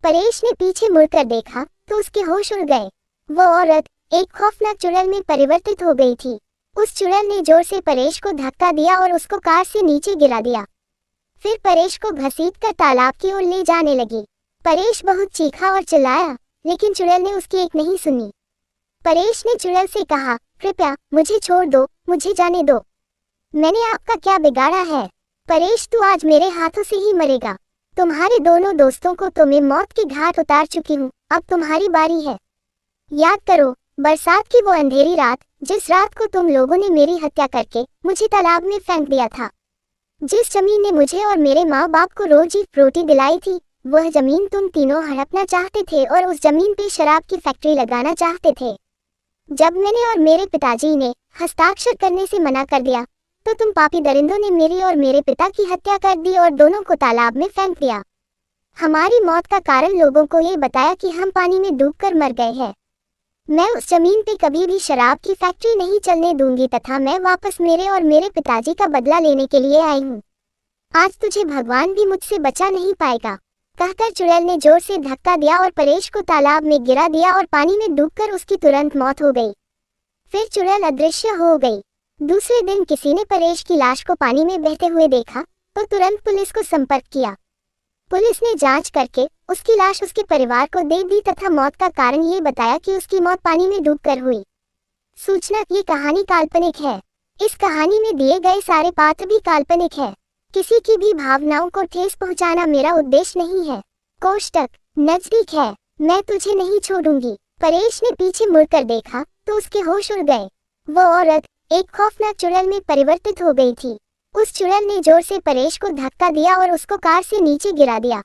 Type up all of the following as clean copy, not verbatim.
परेश ने पीछे मुड़कर देखा तो उसके होश उड़ गए। वो औरत एक खौफनाक चुड़ैल में परिवर्तित हो गई थी। उस चुड़ैल ने जोर से परेश को धक्का दिया और उसको कार से नीचे गिरा दिया। फिर परेश को घसीटकर तालाब की ओर ले जाने लगी। परेश बहुत चीखा और चिल्लाया, लेकिन चुड़ैल ने उसकी एक नहीं सुनी। परेश ने चुड़ैल से कहा, कृपया मुझे छोड़ दो, मुझे जाने दो। मैंने आपका क्या बिगाड़ा है? परेश, तू आज मेरे हाथों से ही मरेगा। तुम्हारे दोनों दोस्तों को तो मैं मौत के घाट उतार चुकी हूँ, अब तुम्हारी बारी है। याद करो बरसात की वो अंधेरी रात, जिस रात को तुम लोगों ने मेरी हत्या करके मुझे तालाब में फेंक दिया था। जिस जमीन ने मुझे और मेरे माँ बाप को रोज ही रोटी दिलाई थी, वह जमीन तुम तीनों हड़पना चाहते थे और उस जमीन पे शराब की फैक्ट्री लगाना चाहते थे। जब मैंने और मेरे पिताजी ने हस्ताक्षर करने से मना कर दिया, तो तुम पापी दरिंदों ने मेरी और मेरे पिता की हत्या कर दी और दोनों को तालाब में फेंक दिया। हमारी मौत का कारण लोगों को ये बताया कि हम पानी में डूबकर मर गए हैं। मैं उस जमीन पे कभी भी शराब की फैक्ट्री नहीं चलने दूंगी तथा मैं वापस मेरे और मेरे पिताजी का बदला लेने के लिए आई हूँ। आज तुझे भगवान भी मुझसे बचा नहीं पाएगा, कहकर चुड़ैल ने जोर से धक्का दिया और परेश को तालाब में गिरा दिया और पानी में डूबकर उसकी तुरंत मौत हो गई। फिर चुड़ैल अदृश्य हो गई। दूसरे दिन किसी ने परेश की लाश को पानी में बहते हुए देखा तो तुरंत पुलिस को संपर्क किया। पुलिस ने जांच करके उसकी लाश उसके परिवार को दे दी तथा मौत का कारण ये बताया कि उसकी मौत पानी में डूबकर हुई। सूचना, ये कहानी काल्पनिक है। इस कहानी में दिए गए सारे पात्र भी काल्पनिक है। किसी की भी भावनाओं को ठेस पहुंचाना मेरा उद्देश्य नहीं है। कोष्टक नजदीक है, मैं तुझे नहीं छोड़ूंगी। परेश ने पीछे मुड़कर देखा तो उसके होश उड़ गए। वो औरत एक खौफनाक चुड़ैल में परिवर्तित हो गई थी। उस चुड़ैल ने जोर से परेश को धक्का दिया और उसको कार से नीचे गिरा दिया।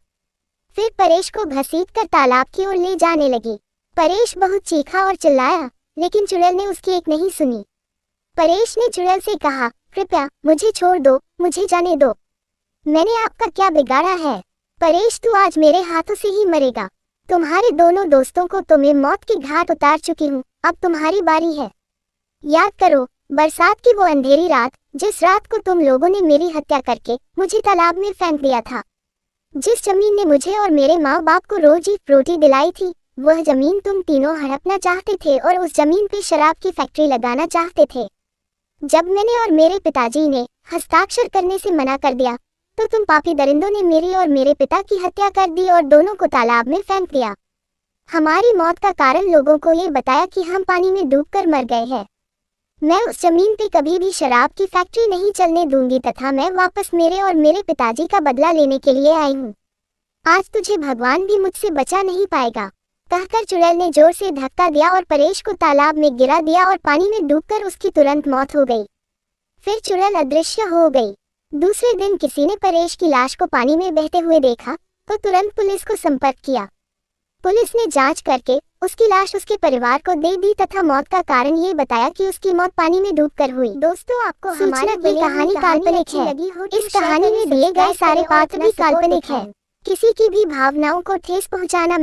फिर परेश को घसीटकर तालाब की ओर ले जाने लगी। परेश बहुत चीखा और चिल्लाया, लेकिन चुड़ैल ने उसकी एक नहीं सुनी। परेश ने चुड़ैल से कहा, कृपया मुझे छोड़ दो, मुझे जाने दो। मैंने आपका क्या बिगाड़ा है? परेश, तू आज मेरे हाथों से ही मरेगा। तुम्हारे दोनों दोस्तों को तो मैं मौत के घाट उतार चुकी हूँ, अब तुम्हारी बारी है। याद करो बरसात की वो अंधेरी रात, जिस रात को तुम लोगों ने मेरी हत्या करके मुझे तालाब में फेंक दिया था। जिस जमीन ने मुझे और मेरे माँ बाप को रोज ही रोटी दिलाई थी, वह जमीन तुम तीनों हड़पना चाहते थे और उस जमीन पे शराब की फैक्ट्री लगाना चाहते थे। जब मैंने और मेरे पिताजी ने हस्ताक्षर करने से मना कर दिया, तो तुम पापी दरिंदों ने मेरी और मेरे पिता की हत्या कर दी और दोनों को तालाब में फेंक दिया। हमारी मौत का कारण लोगों को ये बताया कि हम पानी में डूबकर मर गए हैं। मैं उस जमीन पे कभी भी शराब की फैक्ट्री नहीं चलने दूंगी तथा मैं वापस मेरे और मेरे पिताजी का बदला लेने के लिए आई हूँ। आज तुझे भगवान भी मुझसे बचा नहीं पाएगा, कहकर चुड़ैल ने जोर से धक्का दिया और परेश को तालाब में गिरा दिया और पानी में डूबकर उसकी तुरंत मौत हो गई। फिर चुड़ैल अदृश्य हो गई। दूसरे दिन किसी ने परेश की लाश को पानी में बहते हुए देखा तो तुरंत पुलिस को संपर्क किया। पुलिस ने जांच करके उसकी लाश उसके परिवार को दे दी तथा मौत का कारण ये बताया कि उसकी मौत पानी में डूबकर हुई। दोस्तों, आपको हमारी कहानी काल्पनिक है। इस कहानी में दिए गए सारे पात्र भी काल्पनिक है। किसी की भी भावनाओं को ठेस पहुंचाना